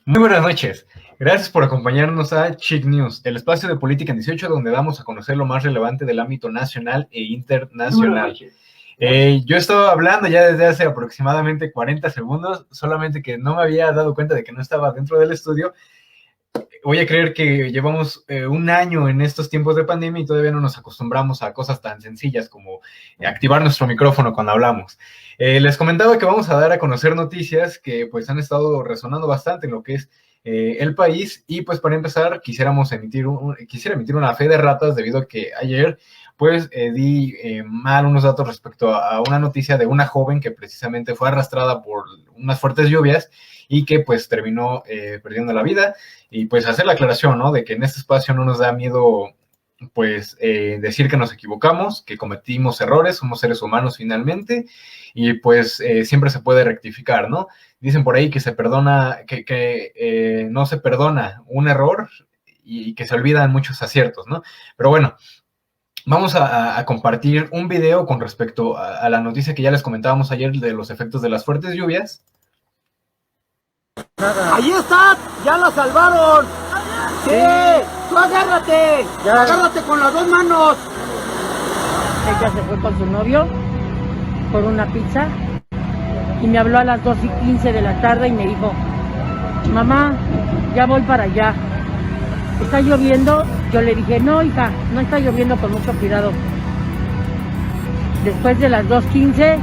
Muy buenas noches. Gracias por acompañarnos a Chic News, el espacio de política en 18 donde damos a conocer lo más relevante del ámbito nacional e internacional. Yo estaba hablando ya desde hace aproximadamente 40 segundos, solamente que no me había dado cuenta de que no estaba dentro del estudio. Voy a creer que llevamos un año en estos tiempos de pandemia y todavía no nos acostumbramos a cosas tan sencillas como activar nuestro micrófono cuando hablamos. Les comentaba que vamos a dar a conocer noticias que pues han estado resonando bastante en lo que es el país, y pues para empezar quisiera emitir una fe de ratas debido a que ayer pues di mal unos datos respecto a una noticia de una joven que precisamente fue arrastrada por unas fuertes lluvias y que pues terminó perdiendo la vida. Y pues hacer la aclaración, ¿no? De que en este espacio no nos da miedo pues decir que nos equivocamos, que cometimos errores, somos seres humanos finalmente, y pues siempre se puede rectificar, ¿no? Dicen por ahí que se perdona, que no se perdona un error y que se olvidan muchos aciertos, ¿no? Pero bueno, vamos a compartir un video con respecto a la noticia que ya les comentábamos ayer de los efectos de las fuertes lluvias. ¡Ahí está! ¡Ya la salvaron! ¡Sí! ¡Tú agárrate! Ya. ¡Agárrate con las dos manos! Ella se fue con su novio por una pizza y me habló a las 2:15 de la tarde y me dijo: mamá, ya voy para allá. ¿Está lloviendo? Yo le dije: no, hija, no está lloviendo, con mucho cuidado. Después de las 2:15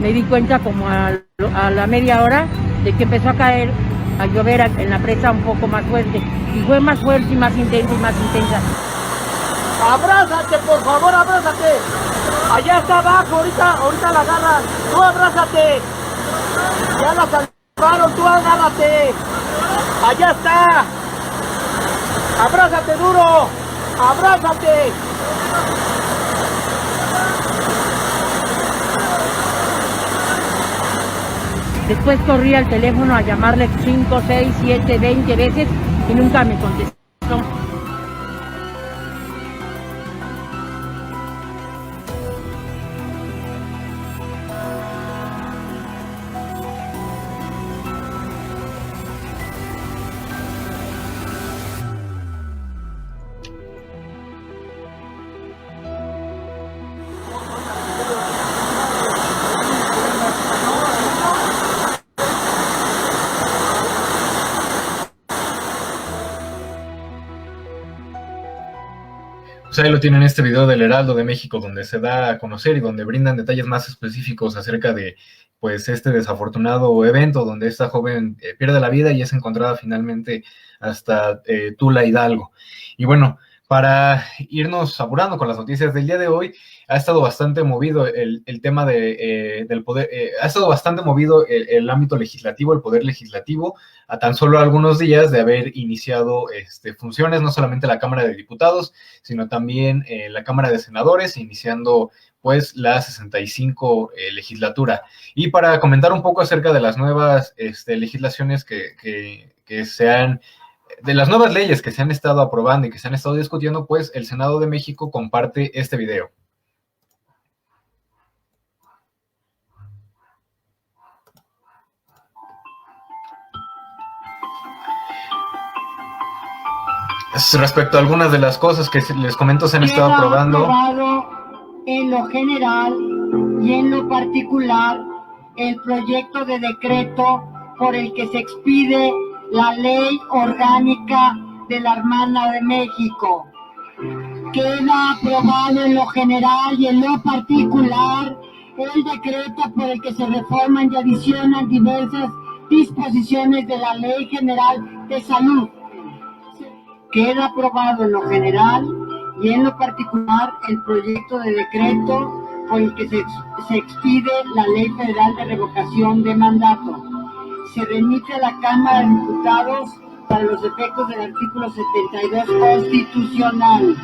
me di cuenta como a la media hora de que empezó a caer, a llover en la presa un poco más fuerte. Y fue más fuerte y más intensa y más intensa. ¡Abrázate, por favor, abrázate! Allá está abajo, ahorita la agarras. ¡Tú abrázate! ¡Ya la salvaron, tú agárrate! ¡Allá está! ¡Abrázate duro! ¡Abrázate! Después corrí al teléfono a llamarle 5, 6, 7, 20 veces y nunca me contestó. Pues ahí lo tienen, este video del Heraldo de México, donde se da a conocer y donde brindan detalles más específicos acerca de pues este desafortunado evento donde esta joven pierde la vida y es encontrada finalmente hasta Tula, Hidalgo. Y bueno, para irnos apurando con las noticias del día de hoy, ha estado bastante movido el tema del poder, ha estado bastante movido el ámbito legislativo, el poder legislativo, a tan solo algunos días de haber iniciado funciones, no solamente la Cámara de Diputados, sino también la Cámara de Senadores, iniciando pues la 65 legislatura. Y para comentar un poco acerca de las nuevas legislaciones que se han, de las nuevas leyes que se han estado aprobando y que se han estado discutiendo, pues el Senado de México comparte este video. Respecto a algunas de las cosas que les comento se han estado aprobando. En lo general y en lo particular, el proyecto de decreto por el que se expide la Ley Orgánica de la Hermana de México. Queda aprobado en lo general y en lo particular el decreto por el que se reforman y adicionan diversas disposiciones de la Ley General de Salud. Queda aprobado en lo general y en lo particular el proyecto de decreto por el que se expide la Ley Federal de Revocación de Mandato. Se remite a la Cámara de Diputados para los efectos del artículo 72 constitucional.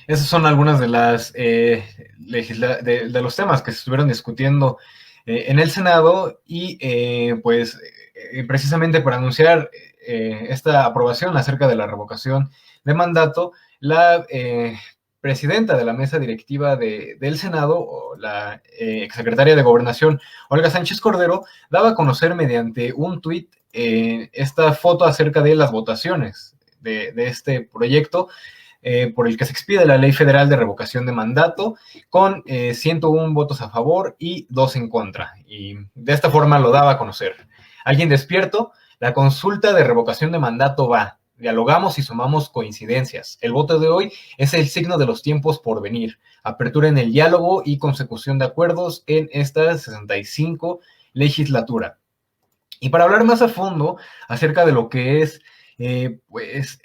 Esas son algunas de las de los temas que se estuvieron discutiendo en el Senado y precisamente para anunciar esta aprobación acerca de la revocación de mandato, la presidenta de la mesa directiva del Senado, o la exsecretaria de Gobernación, Olga Sánchez Cordero, daba a conocer mediante un tuit esta foto acerca de las votaciones de este proyecto por el que se expide la Ley Federal de Revocación de Mandato, con 101 votos a favor y 2 en contra. Y de esta forma lo daba a conocer. ¿Alguien despierto? La consulta de revocación de mandato va. Dialogamos y sumamos coincidencias. El voto de hoy es el signo de los tiempos por venir. Apertura en el diálogo y consecución de acuerdos en esta 65 legislatura. Y para hablar más a fondo acerca de lo que es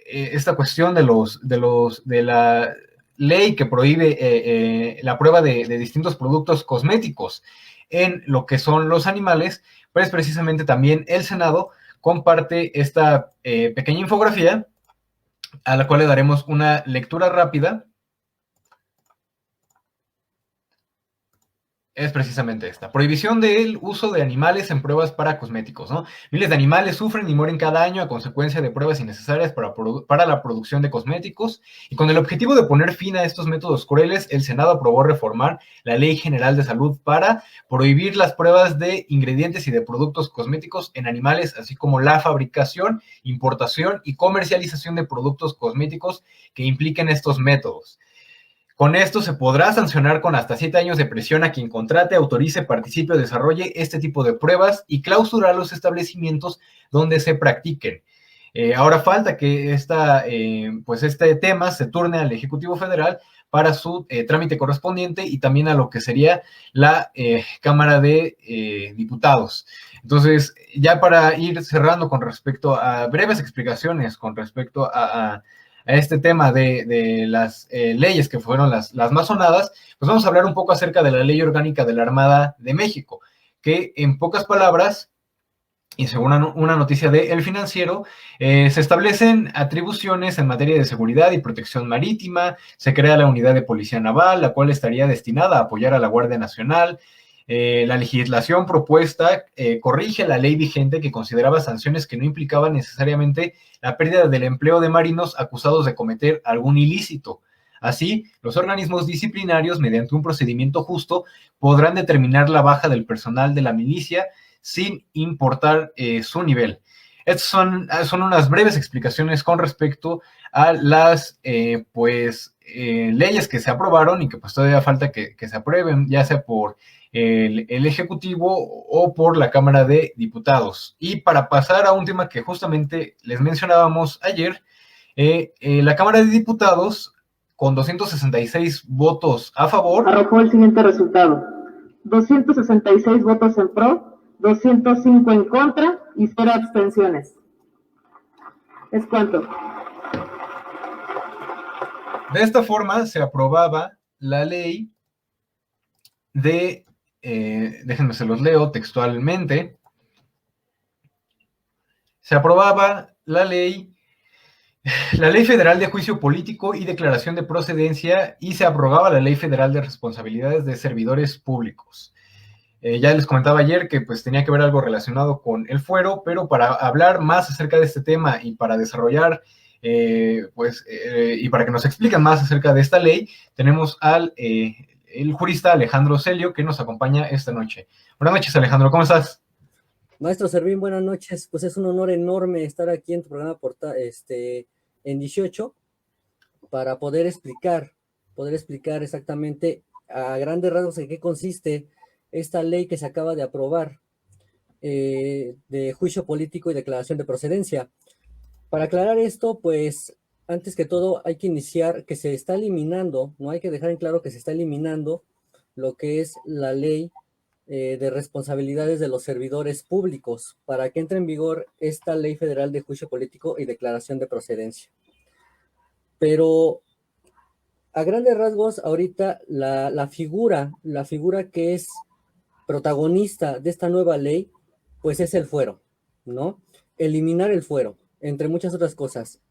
esta cuestión de la ley que prohíbe la prueba de distintos productos cosméticos en lo que son los animales, pues precisamente también el Senado comparte esta pequeña infografía a la cual le daremos una lectura rápida. Es precisamente esta. Prohibición del uso de animales en pruebas para cosméticos, ¿no? Miles de animales sufren y mueren cada año a consecuencia de pruebas innecesarias para la producción de cosméticos. Y con el objetivo de poner fin a estos métodos crueles, el Senado aprobó reformar la Ley General de Salud para prohibir las pruebas de ingredientes y de productos cosméticos en animales, así como la fabricación, importación y comercialización de productos cosméticos que impliquen estos métodos. Con esto se podrá sancionar con hasta 7 años de prisión a quien contrate, autorice, participe o desarrolle este tipo de pruebas y clausurar los establecimientos donde se practiquen. Ahora falta que este tema se turne al Ejecutivo Federal para su trámite correspondiente y también a lo que sería la Cámara de Diputados. Entonces, ya para ir cerrando con respecto a breves explicaciones con respecto a este tema de las leyes que fueron las más sonadas, pues vamos a hablar un poco acerca de la Ley Orgánica de la Armada de México, que en pocas palabras, y según una noticia de El Financiero, se establecen atribuciones en materia de seguridad y protección marítima, se crea la unidad de policía naval, la cual estaría destinada a apoyar a la Guardia Nacional. La legislación propuesta corrige la ley vigente que consideraba sanciones que no implicaban necesariamente la pérdida del empleo de marinos acusados de cometer algún ilícito. Así, los organismos disciplinarios, mediante un procedimiento justo, podrán determinar la baja del personal de la milicia sin importar su nivel. Estas son unas breves explicaciones con respecto a las leyes que se aprobaron y que pues todavía falta que se aprueben, ya sea por el Ejecutivo o por la Cámara de Diputados. Y para pasar a un tema que justamente les mencionábamos ayer, la Cámara de Diputados, con 266 votos a favor, arrojó el siguiente resultado: 266 votos en pro, 205 en contra y 0 abstenciones. ¿Es cuánto? De esta forma se aprobaba la ley de, déjenme se los leo textualmente, se aprobaba la ley Federal de Juicio Político y Declaración de Procedencia y se abrogaba la Ley Federal de Responsabilidades de Servidores Públicos. Ya les comentaba ayer que pues tenía que ver algo relacionado con el fuero, pero para hablar más acerca de este tema y para desarrollar y para que nos expliquen más acerca de esta ley, tenemos al el jurista Alejandro Celio, que nos acompaña esta noche. Buenas noches, Alejandro, ¿cómo estás? Maestro Servín, buenas noches. Pues es un honor enorme estar aquí en tu programa en 18 para poder explicar exactamente a grandes rasgos en qué consiste esta ley que se acaba de aprobar de juicio político y declaración de procedencia. Para aclarar esto, pues antes que todo hay que iniciar que se está eliminando, no hay que dejar en claro que se está eliminando lo que es la ley de responsabilidades de los servidores públicos para que entre en vigor esta Ley Federal de Juicio Político y Declaración de Procedencia. Pero a grandes rasgos, ahorita la figura que es protagonista de esta nueva ley, pues es el fuero, ¿no? Eliminar el fuero, entre muchas otras cosas.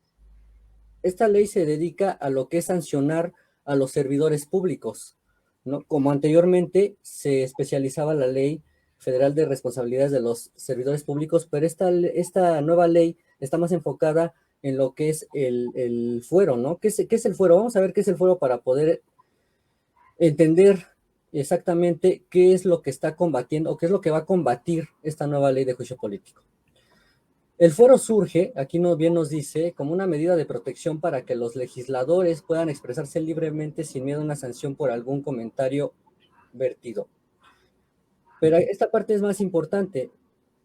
Esta ley se dedica a lo que es sancionar a los servidores públicos, ¿no? Como anteriormente se especializaba la Ley Federal de Responsabilidades de los Servidores Públicos, pero esta nueva ley está más enfocada en lo que es el fuero, ¿no? ¿Qué es el fuero? Vamos a ver qué es el fuero para poder entender exactamente qué es lo que está combatiendo o qué es lo que va a combatir esta nueva ley de juicio político. El fuero surge, aquí bien nos dice, como una medida de protección para que los legisladores puedan expresarse libremente sin miedo a una sanción por algún comentario vertido. Pero esta parte es más importante.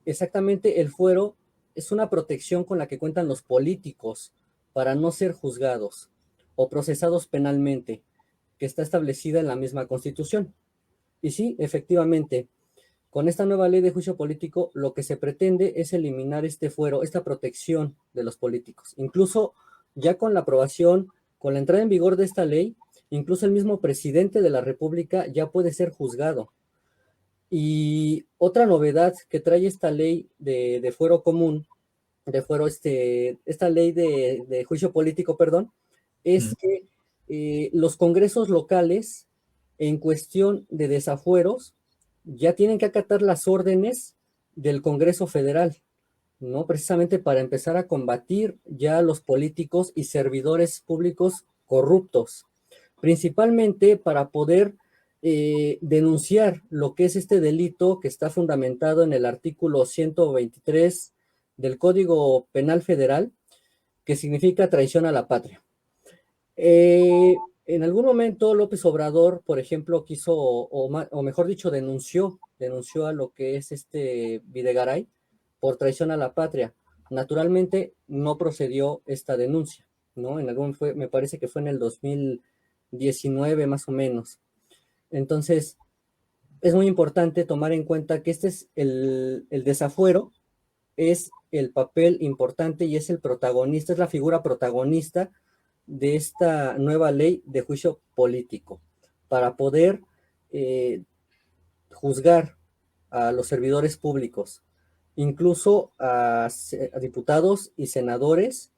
Exactamente, el fuero es una protección con la que cuentan los políticos para no ser juzgados o procesados penalmente, que está establecida en la misma Constitución. Y sí, efectivamente, con esta nueva ley de juicio político, lo que se pretende es eliminar este fuero, esta protección de los políticos. Incluso ya con la aprobación, con la entrada en vigor de esta ley, incluso el mismo presidente de la República ya puede ser juzgado. Y otra novedad que trae esta ley de fuero común, esta ley de juicio político, perdón, es que los congresos locales, en cuestión de desafueros, ya tienen que acatar las órdenes del Congreso Federal, ¿no? Precisamente para empezar a combatir ya a los políticos y servidores públicos corruptos, principalmente para poder denunciar lo que es este delito que está fundamentado en el artículo 123 del Código Penal Federal, que significa traición a la patria. En algún momento López Obrador, por ejemplo, quiso, o mejor dicho, denunció a lo que es Videgaray por traición a la patria. Naturalmente no procedió esta denuncia, ¿no? Me parece que fue en el 2019 más o menos. Entonces, es muy importante tomar en cuenta que este es el desafuero, es el papel importante y es el protagonista, es la figura protagonista de esta nueva ley de juicio político, para poder juzgar a los servidores públicos, incluso a diputados y senadores,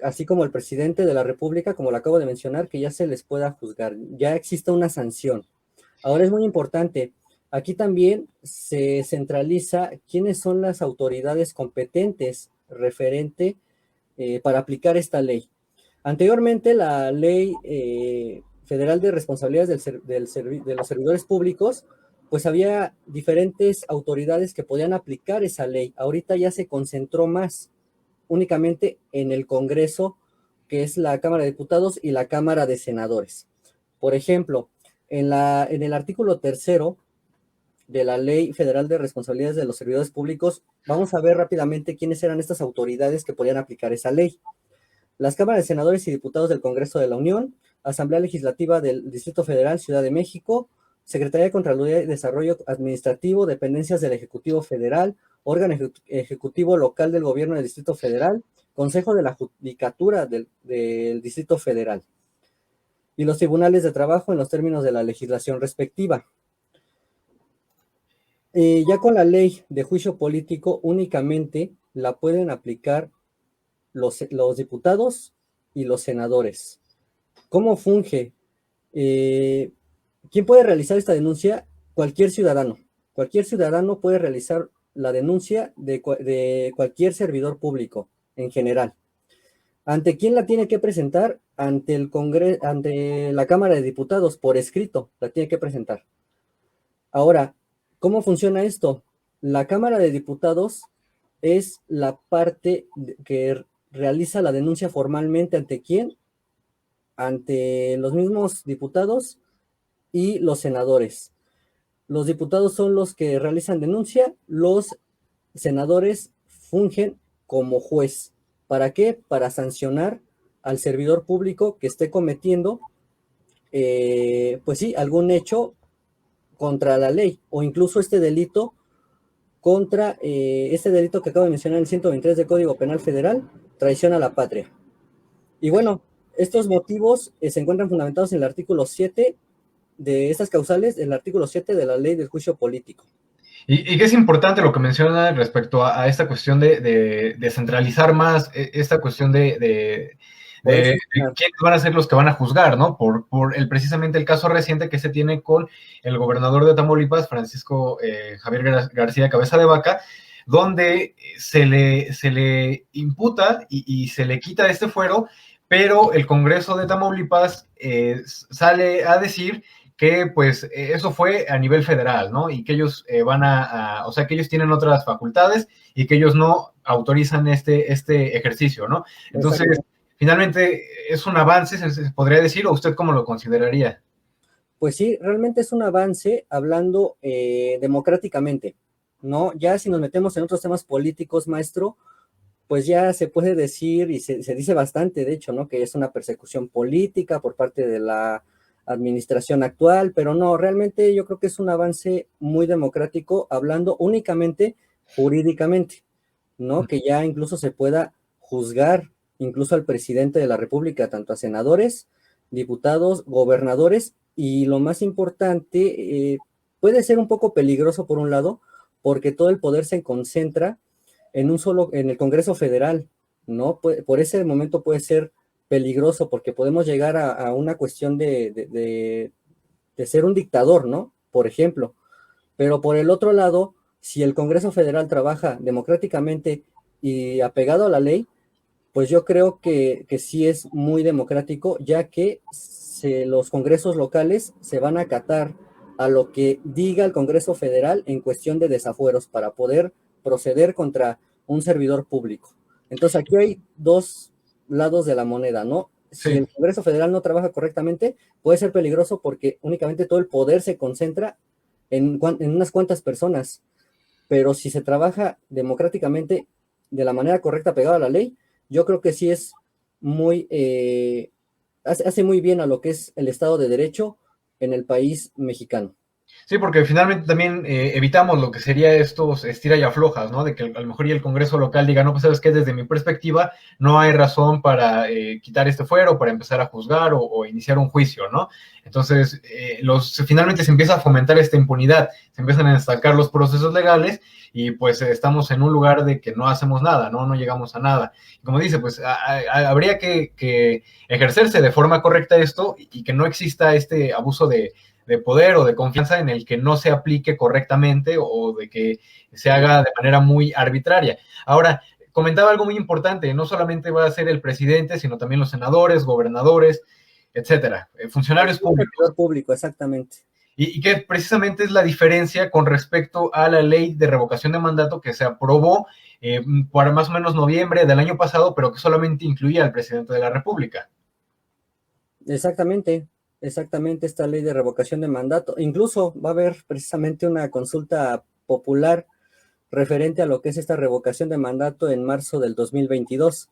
así como el presidente de la República, como lo acabo de mencionar, que ya se les pueda juzgar, ya existe una sanción. Ahora es muy importante, aquí también se centraliza quiénes son las autoridades competentes referente para aplicar esta ley. Anteriormente, la Ley Federal de Responsabilidades de los Servidores Públicos, pues había diferentes autoridades que podían aplicar esa ley. Ahorita ya se concentró más únicamente en el Congreso, que es la Cámara de Diputados y la Cámara de Senadores. Por ejemplo, en el artículo 3º de la Ley Federal de Responsabilidades de los Servidores Públicos, vamos a ver rápidamente quiénes eran estas autoridades que podían aplicar esa ley. Las cámaras de senadores y diputados del Congreso de la Unión, Asamblea Legislativa del Distrito Federal, Ciudad de México, Secretaría de Contraloría y Desarrollo Administrativo, dependencias del Ejecutivo Federal, órgano ejecutivo local del Gobierno del Distrito Federal, Consejo de la Judicatura del Distrito Federal, y los tribunales de trabajo en los términos de la legislación respectiva. Ya con la ley de juicio político únicamente la pueden aplicar los diputados y los senadores. ¿Cómo funge? ¿Quién puede realizar esta denuncia? Cualquier ciudadano. Cualquier ciudadano puede realizar la denuncia de cualquier servidor público en general. ¿Ante quién la tiene que presentar? Ante la Cámara de Diputados, por escrito, la tiene que presentar. Ahora, ¿cómo funciona esto? La Cámara de Diputados es la parte que realiza la denuncia formalmente. ¿Ante quién? Ante los mismos diputados y los senadores. Los diputados son los que realizan denuncia, los senadores fungen como juez. ¿Para qué? Para sancionar al servidor público que esté cometiendo, pues sí, algún hecho contra la ley, o incluso este delito que acabo de mencionar, el 123 del Código Penal Federal, traición a la patria. Y bueno, estos motivos se encuentran fundamentados en el artículo 7 de estas causales, el artículo 7 de la Ley del Juicio Político. Y que es importante lo que menciona respecto a esta cuestión de centralizar más esta cuestión de quiénes van a ser los que van a juzgar, ¿no? Por precisamente el caso reciente que se tiene con el gobernador de Tamaulipas, Francisco Javier García Cabeza de Vaca, donde se le imputa y se le quita este fuero, pero el Congreso de Tamaulipas sale a decir que pues eso fue a nivel federal, ¿no? Y que ellos o sea, que ellos tienen otras facultades y que ellos no autorizan este ejercicio, ¿no? Entonces, finalmente, ¿es un avance, se podría decir, o usted cómo lo consideraría? Pues sí, realmente es un avance hablando democráticamente, ¿no? Ya si nos metemos en otros temas políticos, maestro, pues ya se puede decir, y se dice bastante, de hecho, ¿no? Que es una persecución política por parte de la administración actual, pero no, realmente yo creo que es un avance muy democrático, hablando únicamente jurídicamente, ¿no? Que ya incluso se pueda juzgar incluso al presidente de la República, tanto a senadores, diputados, gobernadores, y lo más importante, puede ser un poco peligroso por un lado, porque todo el poder se concentra en el Congreso Federal, ¿no? Por ese momento puede ser peligroso, porque podemos llegar a una cuestión de ser un dictador, ¿no? Por ejemplo. Pero por el otro lado, si el Congreso Federal trabaja democráticamente y apegado a la ley, pues yo creo que sí es muy democrático, ya que los congresos locales se van a acatar a lo que diga el Congreso Federal en cuestión de desafueros para poder proceder contra un servidor público. Entonces aquí hay dos lados de la moneda, ¿no? Si el Congreso Federal no trabaja correctamente, puede ser peligroso porque únicamente todo el poder se concentra en unas cuantas personas, pero si se trabaja democráticamente de la manera correcta, pegada a la ley, yo creo que sí es muy, hace muy bien a lo que es el Estado de Derecho en el país mexicano. Sí, porque finalmente también evitamos lo que sería estos estira y aflojas, ¿no? De que a lo mejor y el Congreso local diga, no, pues sabes que desde mi perspectiva no hay razón para quitar este fuero, para empezar a juzgar o iniciar un juicio, ¿no? Entonces, finalmente se empieza a fomentar esta impunidad, se empiezan a estancar los procesos legales y pues estamos en un lugar de que no hacemos nada, ¿no? No llegamos a nada. Y como dice, pues habría que ejercerse de forma correcta esto y que no exista este abuso de poder o de confianza en el que no se aplique correctamente o de que se haga de manera muy arbitraria. Ahora, comentaba algo muy importante, no solamente va a ser el presidente, sino también los senadores, gobernadores, etcétera, funcionarios públicos. Público, exactamente. Y que precisamente es la diferencia con respecto a la ley de revocación de mandato que se aprobó por más o menos noviembre del año pasado, pero que solamente incluía al presidente de la República. Exactamente, esta ley de revocación de mandato. Incluso va a haber precisamente una consulta popular referente a lo que es esta revocación de mandato en marzo del 2022.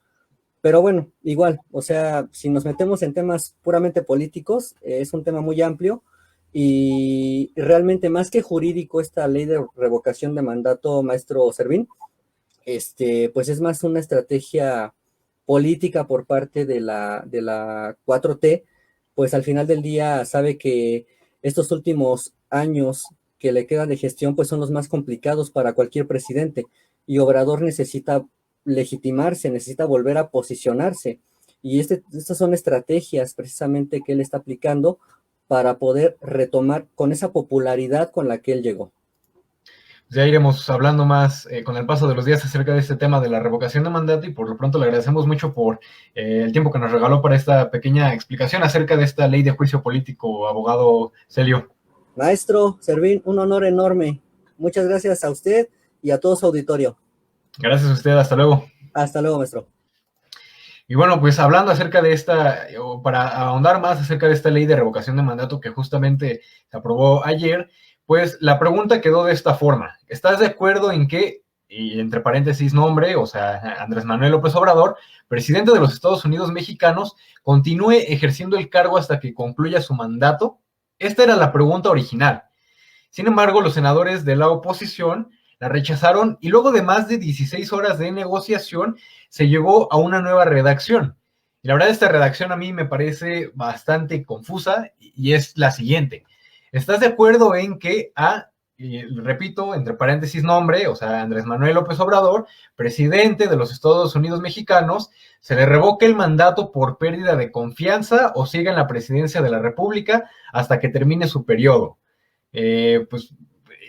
Pero bueno, igual, o sea, si nos metemos en temas puramente políticos, es un tema muy amplio y realmente más que jurídico esta ley de revocación de mandato, maestro Servín, pues es más una estrategia política por parte de la 4T, pues al final del día sabe que estos últimos años que le quedan de gestión pues son los más complicados para cualquier presidente y Obrador necesita legitimarse, necesita volver a posicionarse y estas son estrategias precisamente que él está aplicando para poder retomar con esa popularidad con la que él llegó. Ya iremos hablando más con el paso de los días acerca de este tema de la revocación de mandato y por lo pronto le agradecemos mucho por el tiempo que nos regaló para esta pequeña explicación acerca de esta ley de juicio político, abogado Celio. Maestro Servín, un honor enorme. Muchas gracias a usted y a todo su auditorio. Gracias a usted, hasta luego. Hasta luego, maestro. Y bueno, pues hablando acerca de o para ahondar más acerca de esta ley de revocación de mandato que justamente se aprobó ayer, pues la pregunta quedó de esta forma. ¿Estás de acuerdo en que, y entre paréntesis nombre, o sea, Andrés Manuel López Obrador, presidente de los Estados Unidos mexicanos, continúe ejerciendo el cargo hasta que concluya su mandato? Esta era la pregunta original. Sin embargo, los senadores de la oposición la rechazaron y luego de más de 16 horas de negociación se llegó a una nueva redacción. Y la verdad, esta redacción a mí me parece bastante confusa y es la siguiente. ¿Estás de acuerdo en que repito, entre paréntesis nombre, o sea, Andrés Manuel López Obrador, presidente de los Estados Unidos mexicanos, se le revoque el mandato por pérdida de confianza o siga en la presidencia de la República hasta que termine su periodo? Pues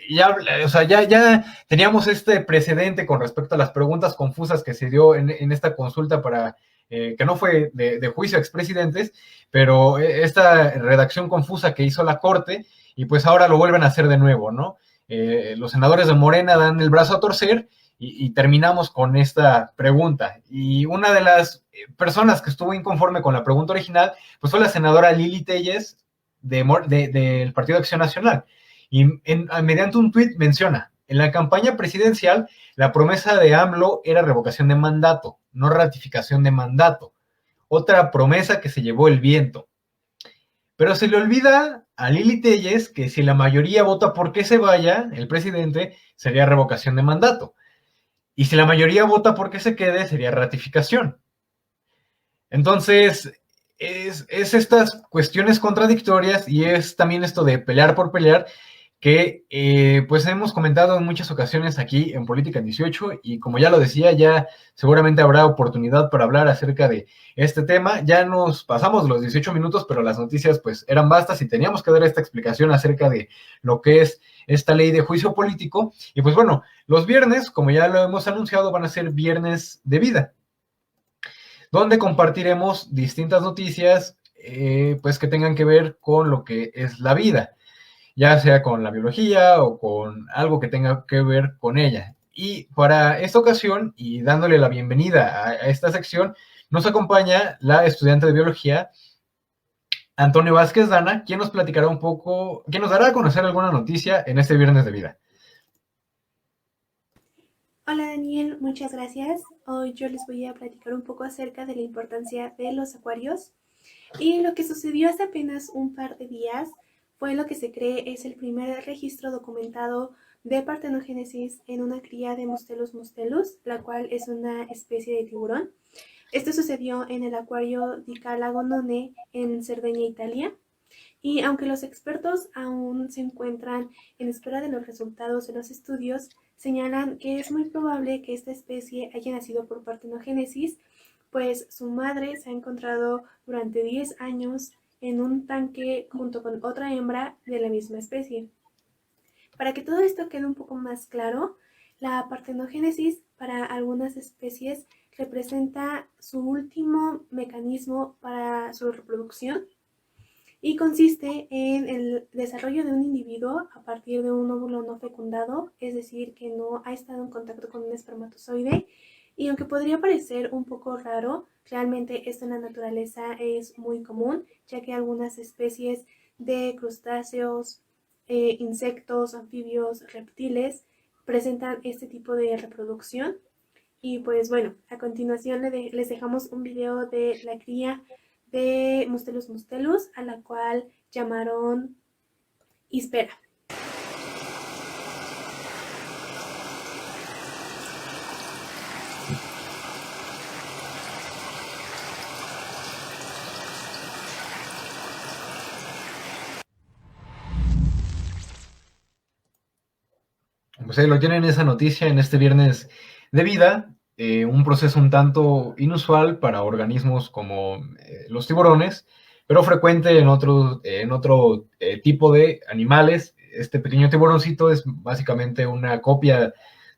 ya teníamos este precedente con respecto a las preguntas confusas que se dio en esta consulta para, que no fue de juicio a expresidentes, pero esta redacción confusa que hizo la Corte, y pues ahora lo vuelven a hacer de nuevo, ¿no? Los senadores de Morena dan el brazo a torcer y terminamos con esta pregunta. Y una de las personas que estuvo inconforme con la pregunta original, pues fue la senadora Lili Telles del Partido de Acción Nacional. Y mediante un tuit menciona, en la campaña presidencial, la promesa de AMLO era revocación de mandato, no ratificación de mandato. Otra promesa que se llevó el viento. Pero se le olvida a Lili Telles que si la mayoría vota por que se vaya el presidente, sería revocación de mandato. Y si la mayoría vota por que se quede, sería ratificación. Entonces, es estas cuestiones contradictorias y es también esto de pelear por pelear que pues hemos comentado en muchas ocasiones aquí en Política en 18 y como ya lo decía, ya seguramente habrá oportunidad para hablar acerca de este tema. Ya nos pasamos los 18 minutos, pero las noticias pues eran vastas y teníamos que dar esta explicación acerca de lo que es esta ley de juicio político. Y pues bueno, los viernes, como ya lo hemos anunciado, van a ser viernes de vida, donde compartiremos distintas noticias pues que tengan que ver con lo que es la vida, ya sea con la biología o con algo que tenga que ver con ella. Y para esta ocasión, y dándole la bienvenida a esta sección, nos acompaña la estudiante de biología, Antonio Vázquez Dana, quien nos platicará un poco, quien nos dará a conocer alguna noticia en este viernes de vida. Hola Daniel, muchas gracias. Hoy yo les voy a platicar un poco acerca de la importancia de los acuarios. Y lo que sucedió hace apenas un par de días fue lo que se cree es el primer registro documentado de partenogénesis en una cría de Mustelus mustelus, la cual es una especie de tiburón. Esto sucedió en el acuario di Cala Gonone en Cerdeña, Italia. Y aunque los expertos aún se encuentran en espera de los resultados de los estudios, señalan que es muy probable que esta especie haya nacido por partenogénesis, pues su madre se ha encontrado durante 10 años en un tanque junto con otra hembra de la misma especie. Para que todo esto quede un poco más claro, la partenogénesis para algunas especies representa su último mecanismo para su reproducción y consiste en el desarrollo de un individuo a partir de un óvulo no fecundado, es decir, que no ha estado en contacto con un espermatozoide. Y aunque podría parecer un poco raro, realmente esto en la naturaleza es muy común, ya que algunas especies de crustáceos, insectos, anfibios, reptiles presentan este tipo de reproducción. Y pues bueno, a continuación les dejamos un video de la cría de Mustelus mustelus, a la cual llamaron Hispera. Pues ahí lo tienen, esa noticia en este viernes de vida, un proceso un tanto inusual para organismos como los tiburones, pero frecuente en otro tipo de animales. Este pequeño tiburoncito es básicamente una copia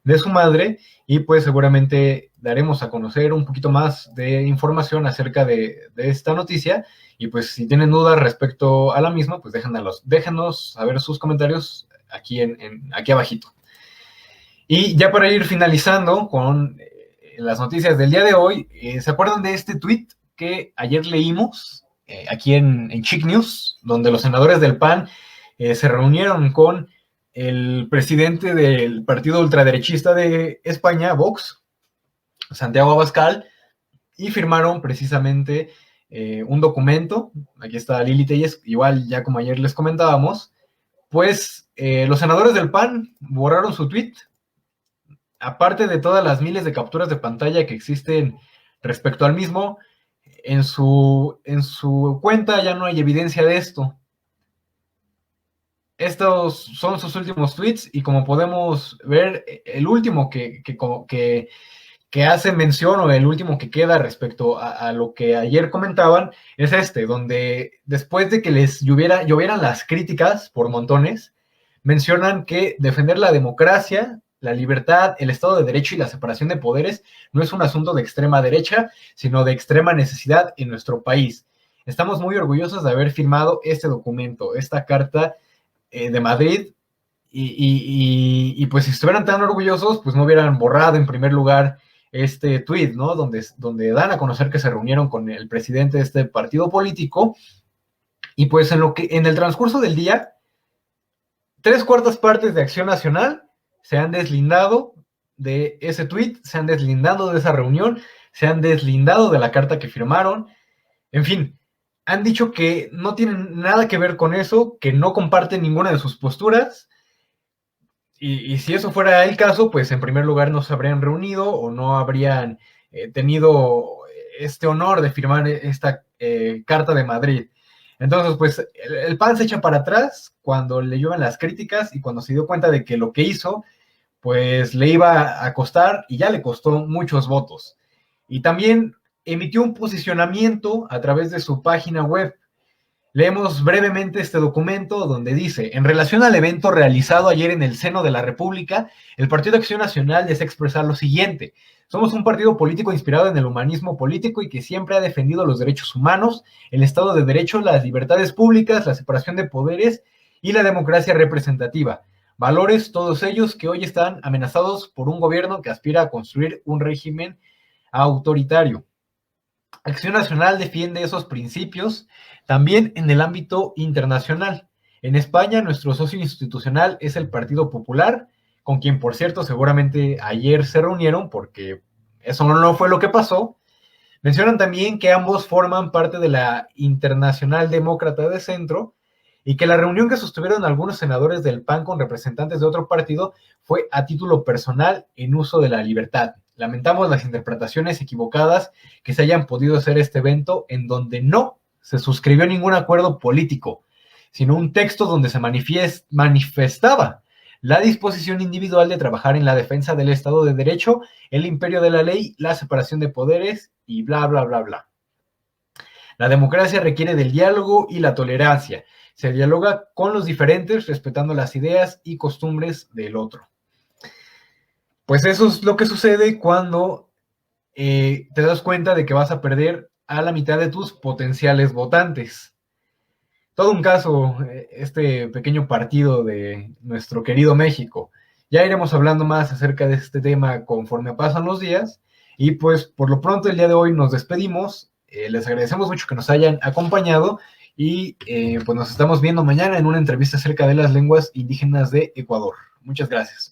de su madre y pues seguramente daremos a conocer un poquito más de información acerca de esta noticia y pues si tienen dudas respecto a la misma, pues déjenos saber sus comentarios aquí aquí abajito. Y ya para ir finalizando con las noticias del día de hoy, ¿se acuerdan de este tweet que ayer leímos aquí en Chic News, donde los senadores del PAN se reunieron con el presidente del partido ultraderechista de España, Vox, Santiago Abascal, y firmaron precisamente un documento? Aquí está Lili Telles, igual ya como ayer les comentábamos, pues los senadores del PAN borraron su tweet. Aparte de todas las miles de capturas de pantalla que existen respecto al mismo, en su cuenta ya no hay evidencia de esto. Estos son sus últimos tweets y como podemos ver, el último que hace mención o el último que queda respecto a lo que ayer comentaban es este, donde después de que les llovieran las críticas por montones, mencionan que defender la democracia, la libertad, el Estado de Derecho y la separación de poderes no es un asunto de extrema derecha, sino de extrema necesidad en nuestro país. Estamos muy orgullosos de haber firmado este documento, esta Carta de Madrid, y pues si estuvieran tan orgullosos, pues no hubieran borrado en primer lugar este tweet, ¿no? Donde dan a conocer que se reunieron con el presidente de este partido político, y pues en el transcurso del día, 3/4 partes de Acción Nacional se han deslindado de ese tweet, se han deslindado de esa reunión, se han deslindado de la carta que firmaron, en fin, han dicho que no tienen nada que ver con eso, que no comparten ninguna de sus posturas, y si eso fuera el caso, pues en primer lugar no se habrían reunido o no habrían tenido este honor de firmar esta Carta de Madrid. Entonces, pues el PAN se echa para atrás cuando le llueven las críticas y cuando se dio cuenta de que lo que hizo, pues le iba a costar, y ya le costó muchos votos. Y también emitió un posicionamiento a través de su página web. Leemos brevemente este documento donde dice: en relación al evento realizado ayer en el seno de la República, el Partido Acción Nacional desea expresar lo siguiente. Somos un partido político inspirado en el humanismo político y que siempre ha defendido los derechos humanos, el Estado de Derecho, las libertades públicas, la separación de poderes y la democracia representativa. Valores todos ellos que hoy están amenazados por un gobierno que aspira a construir un régimen autoritario. Acción Nacional defiende esos principios también en el ámbito internacional. En España, nuestro socio institucional es el Partido Popular, con quien, por cierto, seguramente ayer se reunieron, porque eso no fue lo que pasó. Mencionan también que ambos forman parte de la Internacional Demócrata de Centro, y que la reunión que sostuvieron algunos senadores del PAN con representantes de otro partido fue a título personal en uso de la libertad. Lamentamos las interpretaciones equivocadas que se hayan podido hacer este evento, en donde no se suscribió ningún acuerdo político, sino un texto donde se manifestaba la disposición individual de trabajar en la defensa del Estado de Derecho, el imperio de la ley, la separación de poderes y bla, bla, bla, bla. La democracia requiere del diálogo y la tolerancia. Se dialoga con los diferentes, respetando las ideas y costumbres del otro. Pues eso es lo que sucede cuando te das cuenta de que vas a perder a la mitad de tus potenciales votantes. Todo un caso, este pequeño partido de nuestro querido México. Ya iremos hablando más acerca de este tema conforme pasan los días, y pues por lo pronto el día de hoy nos despedimos. Les agradecemos mucho que nos hayan acompañado, y pues nos estamos viendo mañana en una entrevista acerca de las lenguas indígenas de Ecuador. Muchas gracias.